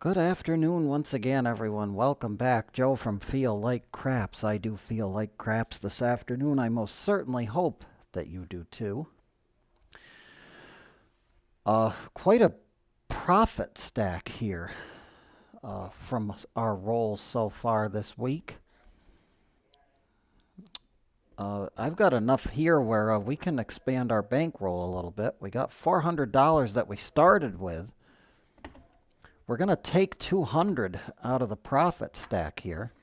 Good afternoon once again, everyone. Welcome back. Joe from Feel Like Craps. I do feel like craps this afternoon. I most certainly hope that you do too. Quite a profit stack here from our rolls so far this week. I've got enough here where we can expand our bankroll a little bit. We got $400 that we started with. We're going to take 200 out of the profit stack here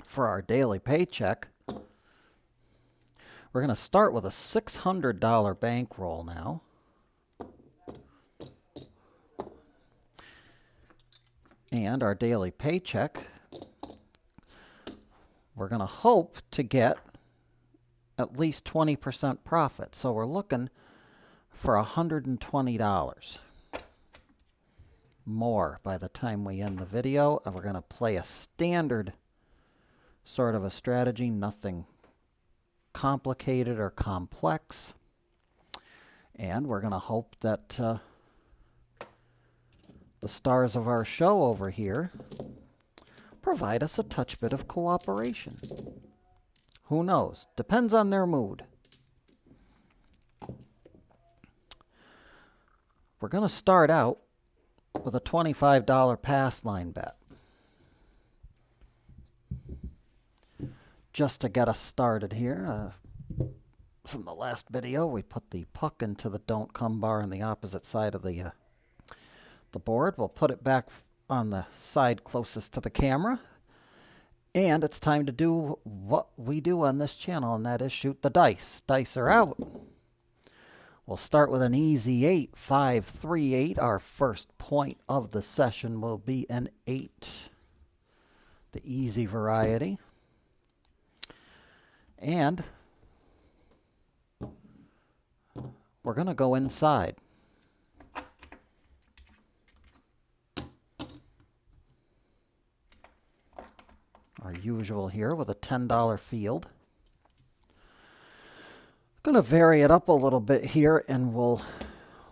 for our daily paycheck. We're going to start with a $600 bankroll now. And our daily paycheck, we're going to hope to get at least 20% profit. So we're looking for $120 more by the time we end the video. And we're going to play a standard sort of a strategy, nothing complicated or complex. And we're going to hope that the stars of our show over here provide us a touch bit of cooperation. Who knows? Depends on their mood. We're going to start out with a $25 pass line bet, just to get us started here. From the last video, we put the puck into the don't come bar on the opposite side of the board. We'll put it back on the side closest to the camera. And it's time to do what we do on this channel, and that is shoot the dice. Dice are out. We'll start with an easy 8, 5, 3, 8. Our first point of the session will be an 8, the easy variety. And we're going to go inside. Our usual here with a $10 field. Going to vary it up a little bit here, and we'll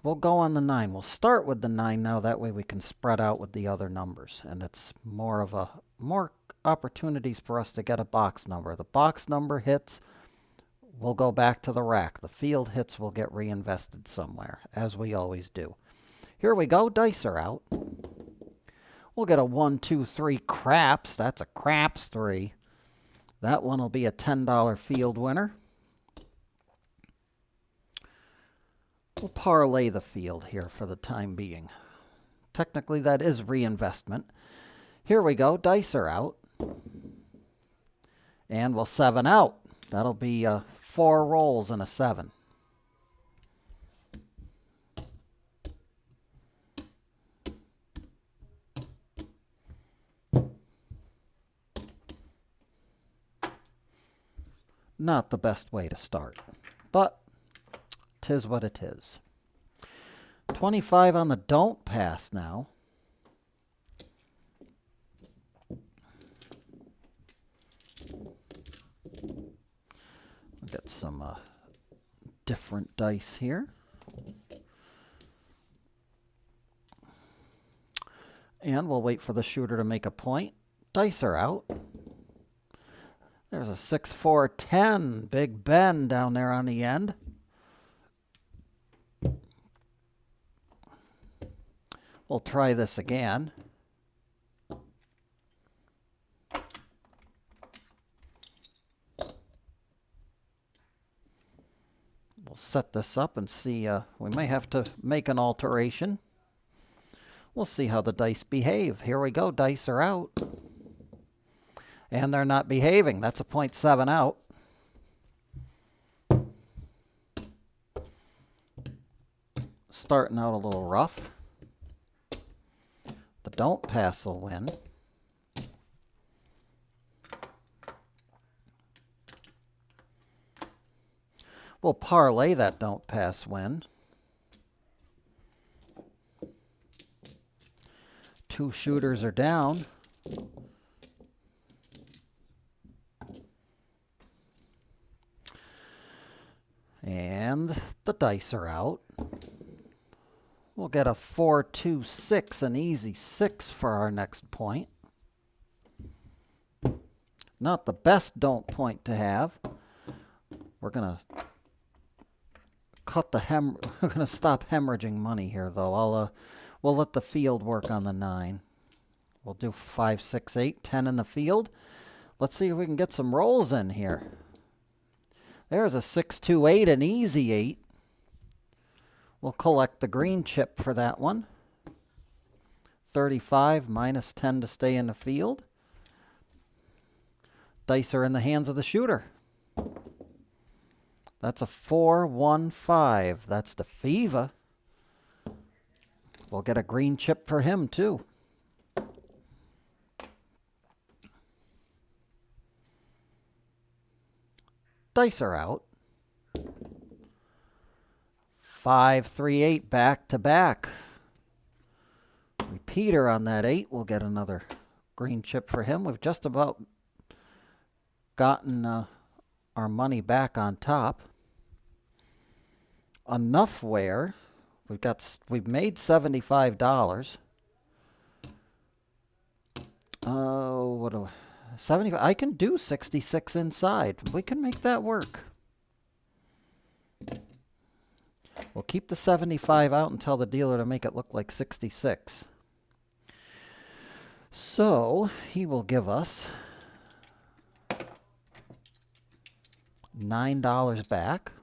go on the 9. We'll start with the 9 now. That way we can spread out with the other numbers, and it's more opportunities for us to get a box number. The box number hits, we'll go back to the rack. The field hits will get reinvested somewhere, as we always do. Here we go. Dice are out. We'll get a 1, 2, 3 craps. That's a craps 3. That one will be a $10 field winner. We'll parlay the field here for the time being. Technically, that is reinvestment. Here we go. Dice are out. And we'll 7 out. That'll be 4 rolls and a 7. Not the best way to start, but 'tis what it is. 25 on the don't pass now. We'll get some different dice here. And we'll wait for the shooter to make a point. Dice are out. There's a 6, 4, 10. Big Ben down there on the end. We'll try this again. We'll set this up and see. We may have to make an alteration. We'll see how the dice behave. Here we go. Dice are out. And they're not behaving. That's a 0.7 out. Starting out a little rough. The don't pass will win. We'll parlay that don't pass win. 2 shooters are down. And the dice are out. We'll get a 4, 2, 6, an easy 6 for our next point. Not the best don't point to have. We're gonna cut the we're gonna stop hemorrhaging money here, though. We'll let the field work on the 9. We'll do 5, 6, 8, 10 in the field. Let's see if we can get some rolls in here. There's a 6, 2, 8, an easy 8. We'll collect the green chip for that one. 35 minus 10 to stay in the field. Dice are in the hands of the shooter. That's a 4, 1, 5. That's the Fever. We'll get a green chip for him, too. Dice are out. 5, 3, 8, back to back. Repeater on that 8. We'll get another green chip for him. We've just about gotten our money back on top. Enough where we've made $75. Oh, what do 75? I can do 66 inside. We can make that work. We'll keep the 75 out and tell the dealer to make it look like 66. So he will give us $9 back,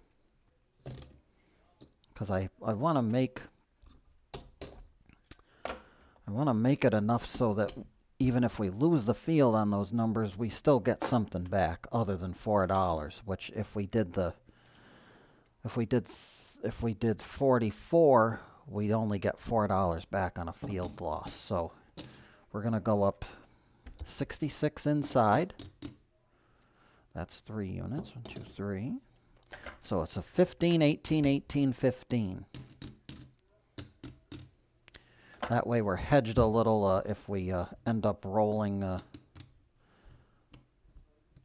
because I want to make it enough so that even if we lose the field on those numbers, we still get something back other than $4, which if we did 44, we'd only get $4 back on a field loss. So we're going to go up 66 inside. That's 3 units. 1, 2, 3. So it's a 15, 18, 18, 15. That way we're hedged a little if we end up rolling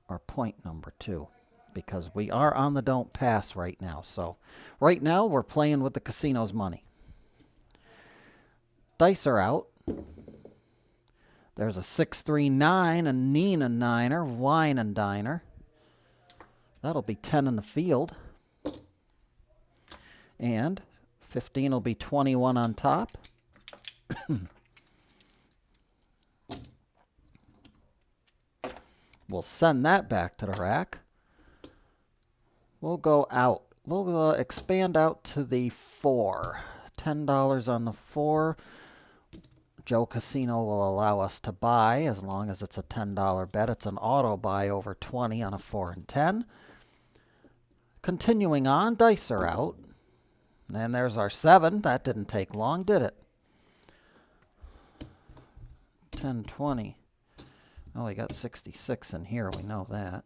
our point number 2. Because we are on the don't pass right now. So right now we're playing with the casino's money. Dice are out. There's a 6, 3, 9, a Nina Niner, Wine and Diner. That'll be 10 in the field. And 15 will be 21 on top. We'll send that back to the rack. We'll go out. We'll expand out to the 4. $10 on the 4. Joe Casino will allow us to buy as long as it's a $10 bet. It's an auto buy over 20 on a 4 and 10. Continuing on, dice are out. And there's our 7. That didn't take long, did it? 10, 20. Oh, we got 66 in here. We know that.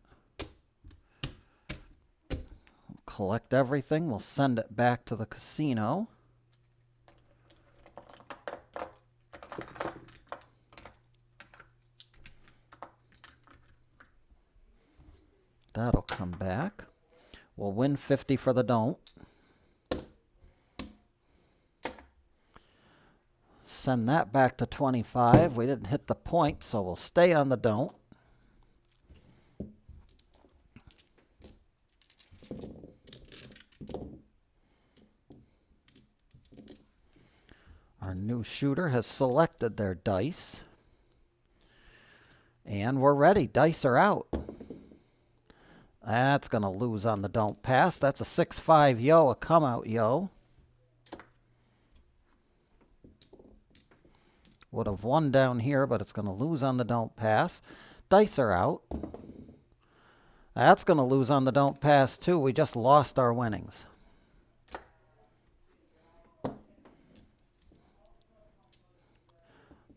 We'll collect everything. We'll send it back to the casino. That'll come back. We'll win 50 for the don't. Send that back to 25. We didn't hit the point, so we'll stay on the don't. Our new shooter has selected their dice. And we're ready. Dice are out. That's going to lose on the don't pass. That's a 6-5 yo, a come out yo. Would have won down here, but it's going to lose on the don't pass. Dice are out. That's going to lose on the don't pass too. We just lost our winnings.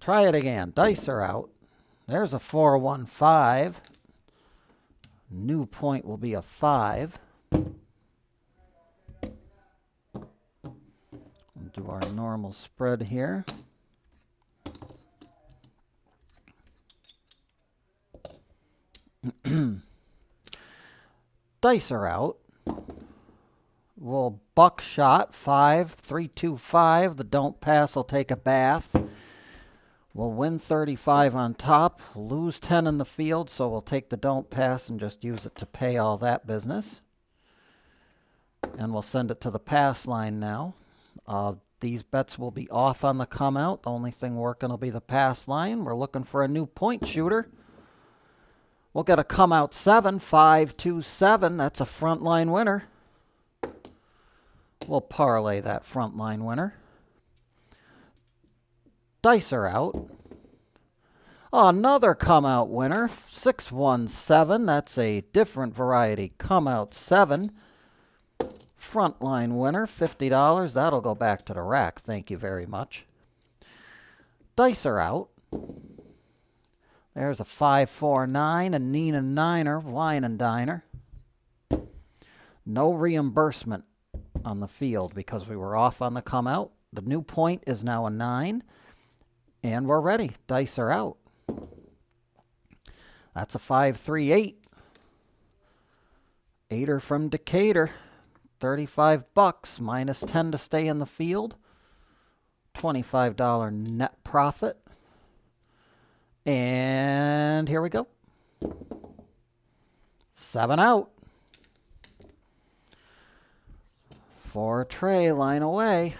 Try it again. Dice are out. There's a 4, 1, 5. New point will be a 5. We'll do our normal spread here. Dice are out. We'll buckshot 5, 3, 2, 5. The don't pass will take a bath. We'll win 35 on top, lose 10 in the field, so we'll take the don't pass and just use it to pay all that business. And we'll send it to the pass line now. These bets will be off on the come out. The only thing working will be the pass line. We're looking for a new point shooter. We'll get a come out 7, 5, 2, 7. That's a front line winner. We'll parlay that front line winner. Dice are out. Another come out winner. 6, 1, 7. That's a different variety. Come out 7. Frontline winner, $50. That'll go back to the rack. Thank you very much. Dice are out. There's a 5, 4, 9, a Nina Niner, wine and diner. No reimbursement on the field because we were off on the come out. The new point is now a 9. And we're ready. Dice are out. That's a 5, 3, 8. Eighter from Decatur. $35 minus 10 to stay in the field. $25 net profit. And here we go. 7 out. 4 tray, line away.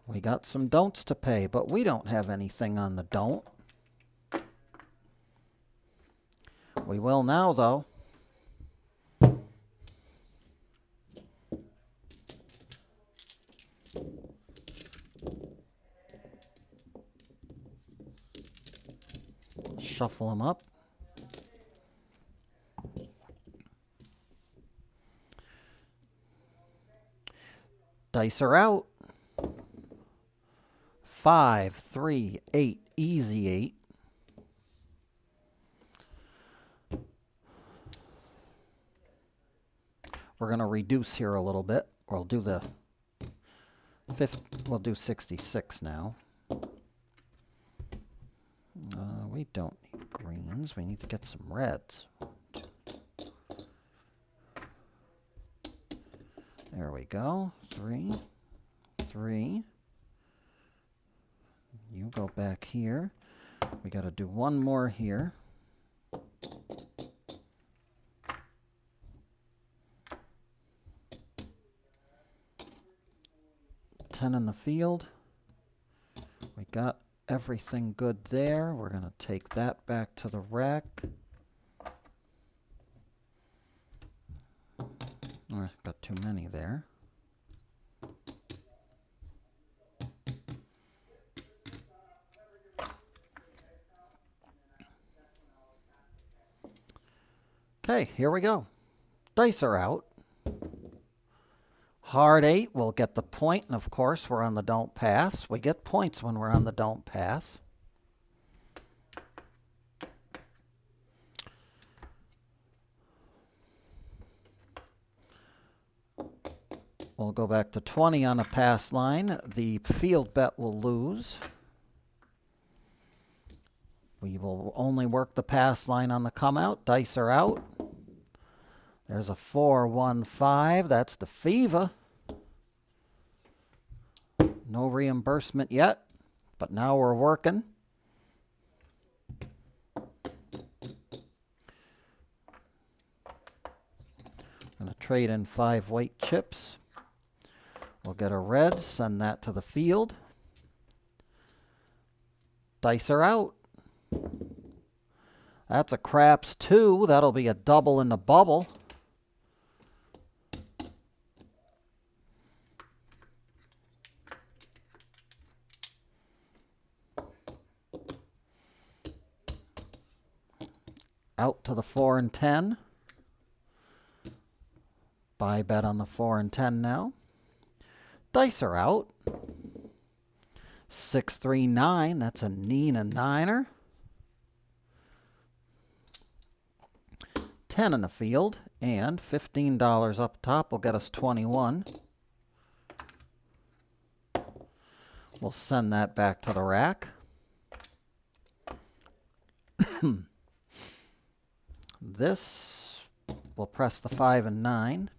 We got some don'ts to pay, but we don't have anything on the don't. We will now, though. Shuffle them up. Dice are out. 5, 3, 8, easy 8. We're going to reduce here a little bit. We'll do the we'll do 66 now. We don't need greens. We need to get some reds. There we go. 3, 3. You go back here. We got to do one more here. $10 in the field. We got everything good there. We're going to take that back to the rack. Oh, got too many there. Okay, here we go. Dice are out. Hard 8, we'll get the point, and of course we're on the don't pass. We get points when we're on the don't pass. We'll go back to 20 on a pass line. The field bet will lose. We will only work the pass line on the come out. Dice are out. There's a 4, 1, 5. That's the FIVA. No reimbursement yet, but now we're working. I'm going to trade in 5 white chips. We'll get a red, send that to the field. Dice are out. That's a craps 2. That'll be a double in the bubble. Out to the 4 and 10. Buy bet on the 4 and 10 now. Dice are out. 6, 3, 9. That's a Nina Niner. 10 in the field. And $15 up top will get us 21. We'll send that back to the rack. This, we'll press the 5 and 9.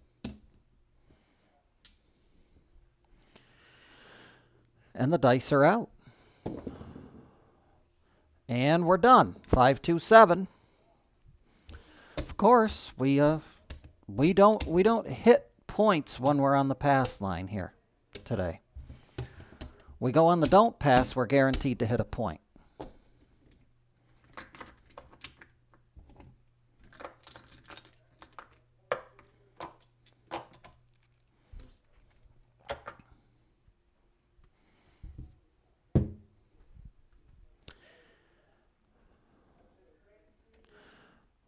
And the dice are out. And we're done. 5, 2, 7. Of course, we don't hit points when we're on the pass line here today. We go on the don't pass, we're guaranteed to hit a point.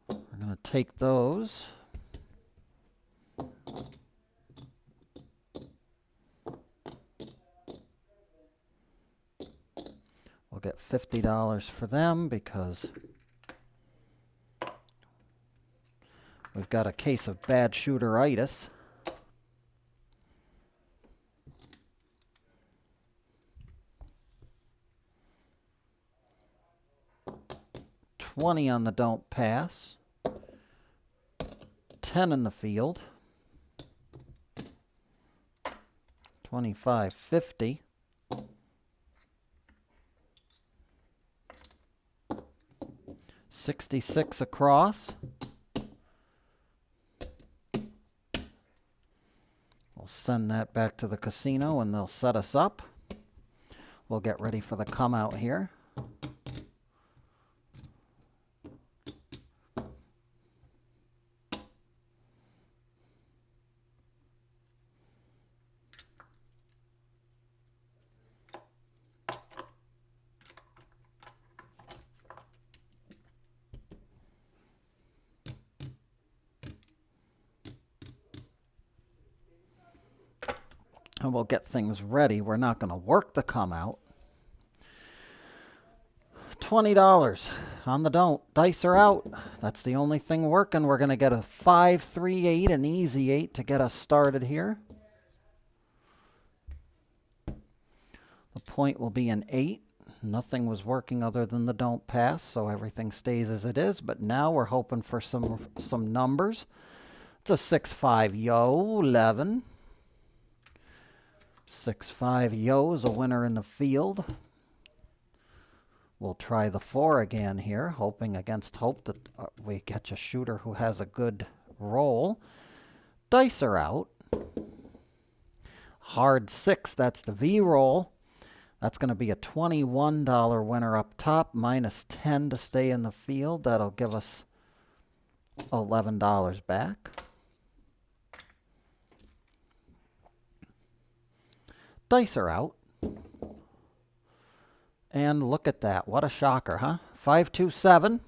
We're going to take those. We'll get $50 for them because we've got a case of bad shooteritis. $20 on the don't pass. 10 in the field. 25, 50. $66 across. We'll send that back to the casino and they'll set us up. We'll get ready for the come out here. And we'll get things ready. We're not going to work the come out. $20 on the don't. Dice are out. That's the only thing working. We're going to get a 5, 3, 8, an easy 8 to get us started here. The point will be an 8. Nothing was working other than the don't pass, so everything stays as it is. But now we're hoping for some numbers. It's a 6, 5, yo, 11. 6, 5, yo is a winner in the field. We'll try the 4 again here, hoping against hope that we catch a shooter who has a good roll. Dice are out. Hard 6, that's the V roll. That's going to be a $21 winner up top, minus 10 to stay in the field. That'll give us $11 back. Dice are out. And look at that. What a shocker, huh? 5, 2, 7.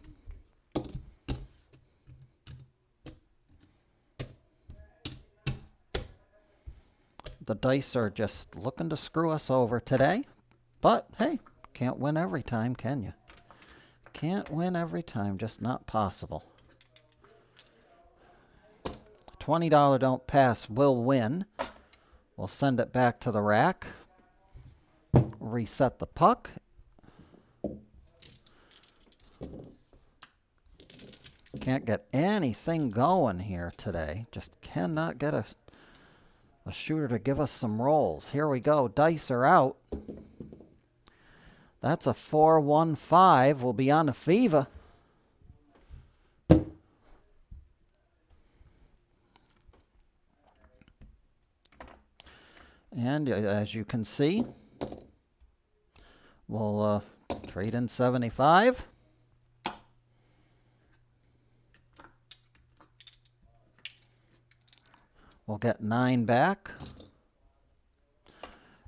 The dice are just looking to screw us over today. But, hey, can't win every time, can you? Can't win every time. Just not possible. $20 don't pass will win. We'll send it back to the rack. Reset the puck. Can't get anything going here today. Just cannot get a shooter to give us some rolls. Here we go. Dice are out. That's a 4, 1, 5. We'll be on a fever. And as you can see, we'll trade in 75. We'll get 9 back.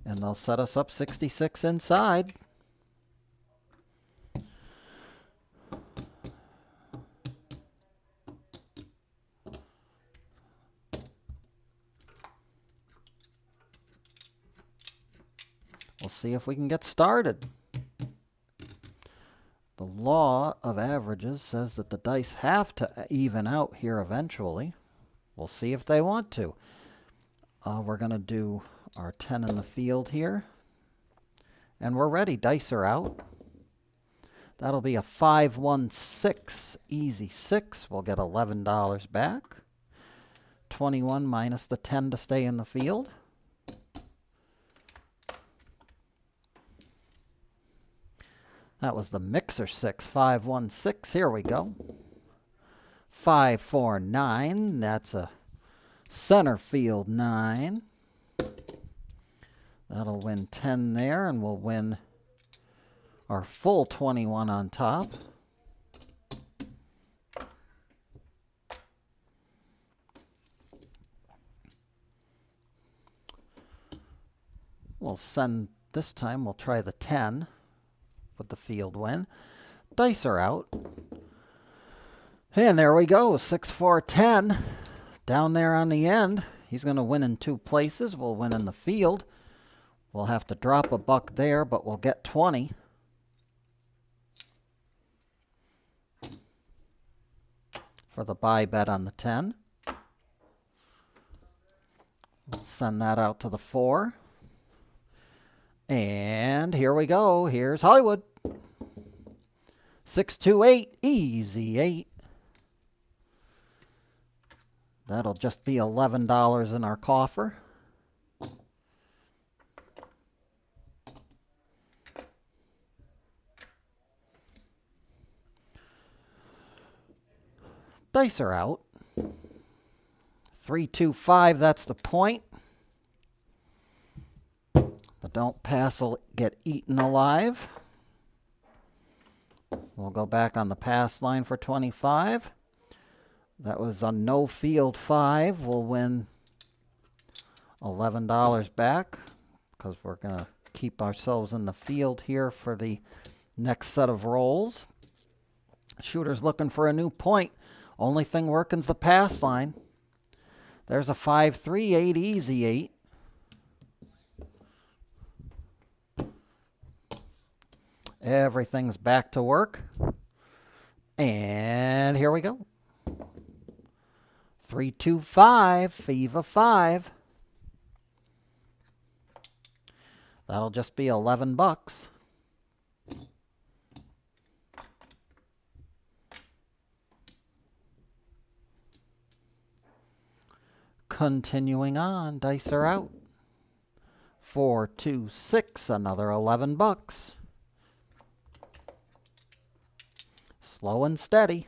And they'll set us up 66 inside. We'll see if we can get started. The law of averages says that the dice have to even out here eventually. We'll see if they want to. We're going to do our 10 in the field here. And we're ready. Dice are out. That'll be a 516 easy 6. We'll get $11 back. 21 minus the 10 to stay in the field. That was the mixer 6, 516. Here we go. 549. That's a center field 9. That'll win 10 there, and we'll win our full 21 on top. We'll send, this time we'll try the 10 with the field win. Dice are out. And there we go, 6, 4, 10. Down there on the end. He's going to win in 2 places. We'll win in the field. We'll have to drop a buck there, but we'll get 20. For the buy bet on the 10. We'll send that out to the 4. And here we go. Here's Hollywood. 6, 2, 8. Easy 8. That'll just be $11 in our coffer. Dice are out. 3, 2, 5, that's the point. But don't pass will get eaten alive. We'll go back on the pass line for 25. That was a no field 5. We'll win $11 back because we're going to keep ourselves in the field here for the next set of rolls. Shooter's looking for a new point. Only thing working is the pass line. There's a 5, 3, 8, easy 8. Everything's back to work. And here we go. 3, 2, 5, Fever 5. That'll just be 11 bucks. Continuing on, dice are out. 4, 2, 6, another 11 bucks. Slow and steady.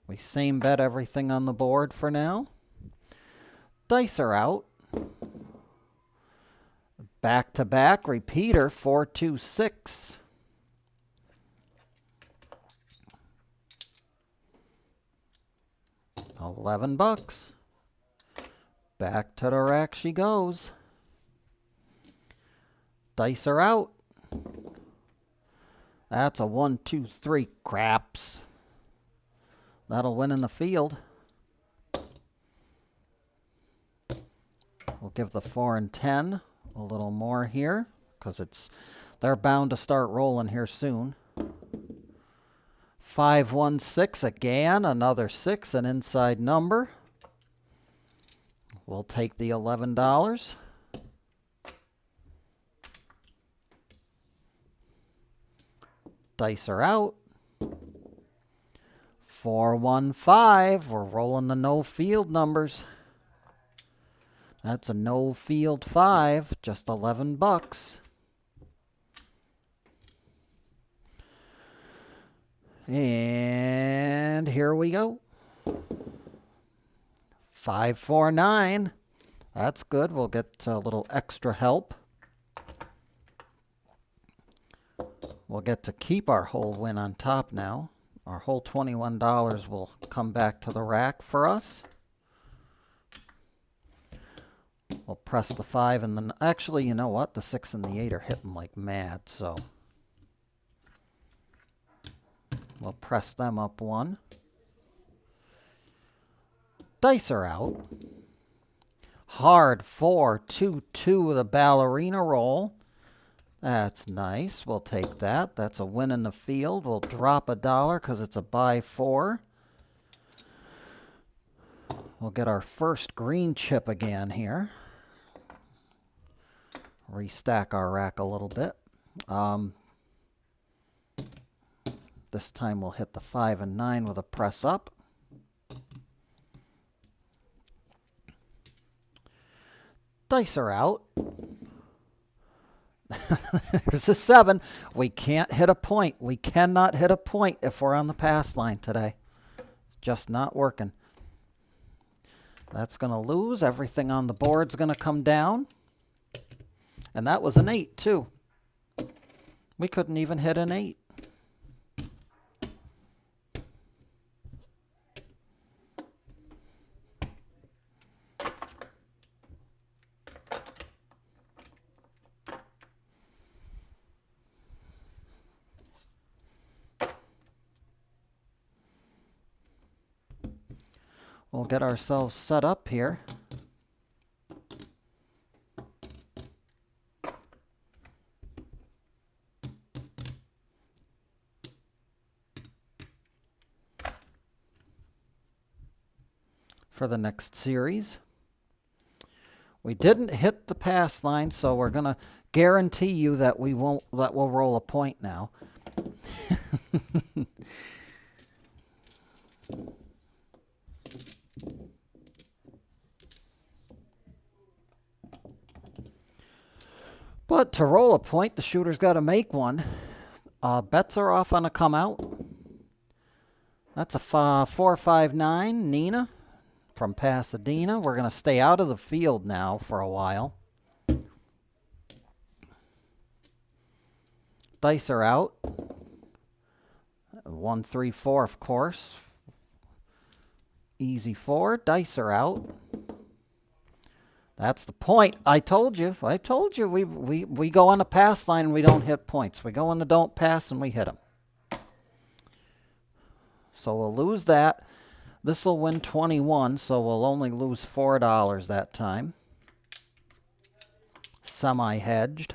We same bet everything on the board for now. Dice are out. Back to back, repeater, 4, 2, 6. $11. Back to the rack she goes. Dice are out. That's a 1, 2, 3 craps. That'll win in the field. We'll give the 4 and 10 a little more here because they're bound to start rolling here soon. 5, 1, 6 again, another 6, an inside number. We'll take the $11. Dice are out. 4, 1, 5. We're rolling the no field numbers. That's a no field 5, just 11 bucks. And here we go. 5, 4, 9. That's good. We'll get a little extra help. We'll get to keep our whole win on top now. Our whole $21 will come back to the rack for us. We'll press the 5 and then, actually, you know what? The 6 and the 8 are hitting like mad, so we'll press them up 1. Dice are out. Hard 4, 2, 2 with a ballerina roll. That's nice. We'll take that. That's a win in the field. We'll drop $1 because it's a buy 4. We'll get our first green chip again here. Restack our rack a little bit. This time we'll hit the 5 and 9 with a press up. Dice are out. There's a 7. We can't hit a point. We cannot hit a point if we're on the pass line today. It's just not working. That's going to lose. Everything on the board's going to come down. And that was an 8, too. We couldn't even hit an 8. We'll get ourselves set up here. For the next series. We didn't hit the pass line, so we're going to guarantee you that we'll roll a point now. But to roll a point, the shooter's got to make one. Bets are off on a come out. That's a 4-5-9, Nina from Pasadena. We're going to stay out of the field now for a while. Dice are out. 1, 3, 4, of course. Easy 4. Dice are out. That's the point. I told you. We go on the pass line and we don't hit points. We go on the don't pass and we hit them. So we'll lose that. This will win 21, so we'll only lose $4 that time. Semi-hedged.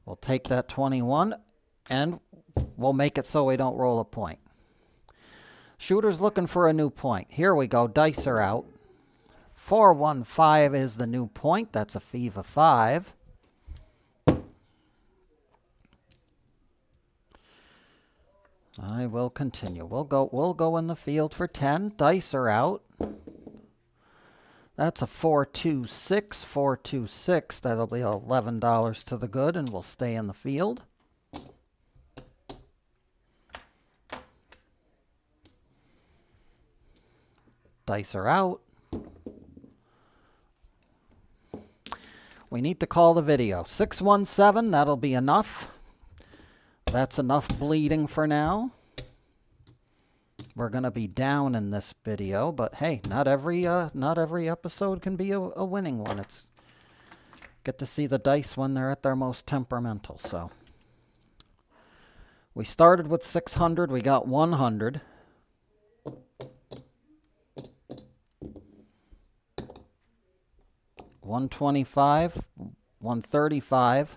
We'll take that 21 and we'll make it so we don't roll a point. Shooter's looking for a new point. Here we go. Dice are out. 4-1-5 is the new point. That's a fee of 5. I will continue. We'll go in the field for 10. Dice are out. That's a 4-2-6. 4-2-6. That'll be $11 to the good, and we'll stay in the field. Dice are out. We need to call the video. 617, that'll be enough. That's enough bleeding for now. We're going to be down in this video, but hey, not every episode can be a winning one. It's get to see the dice when they're at their most temperamental. So we started with 600, we got 100. $125, $135,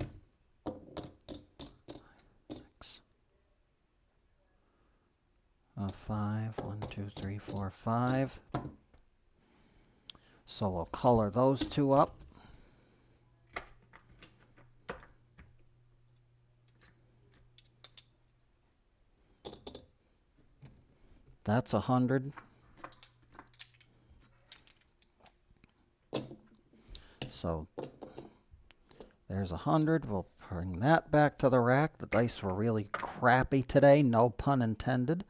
5, 1, 2, 3, 4, 5. So we'll color those two up. That's 100. So there's 100. We'll bring that back to the rack. The dice were really crappy today, no pun intended.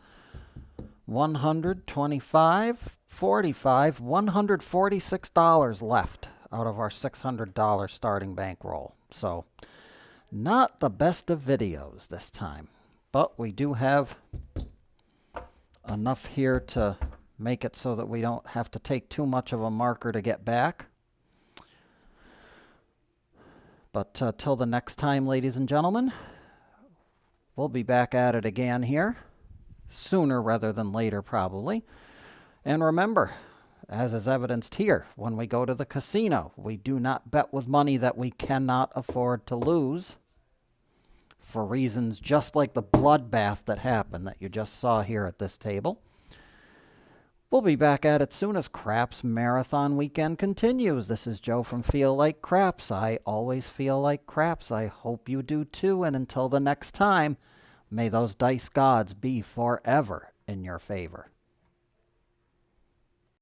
100, 25, 45, $146 left out of our $600 starting bankroll. So not the best of videos this time, but we do have enough here to make it so that we don't have to take too much of a marker to get back. But till the next time, ladies and gentlemen, we'll be back at it again here. Sooner rather than later, probably. And remember, as is evidenced here, when we go to the casino, we do not bet with money that we cannot afford to lose for reasons just like the bloodbath that happened that you just saw here at this table. We'll be back at it soon as Craps Marathon Weekend continues. This is Joe from Feel Like Craps. I always feel like craps. I hope you do too. And until the next time, may those dice gods be forever in your favor.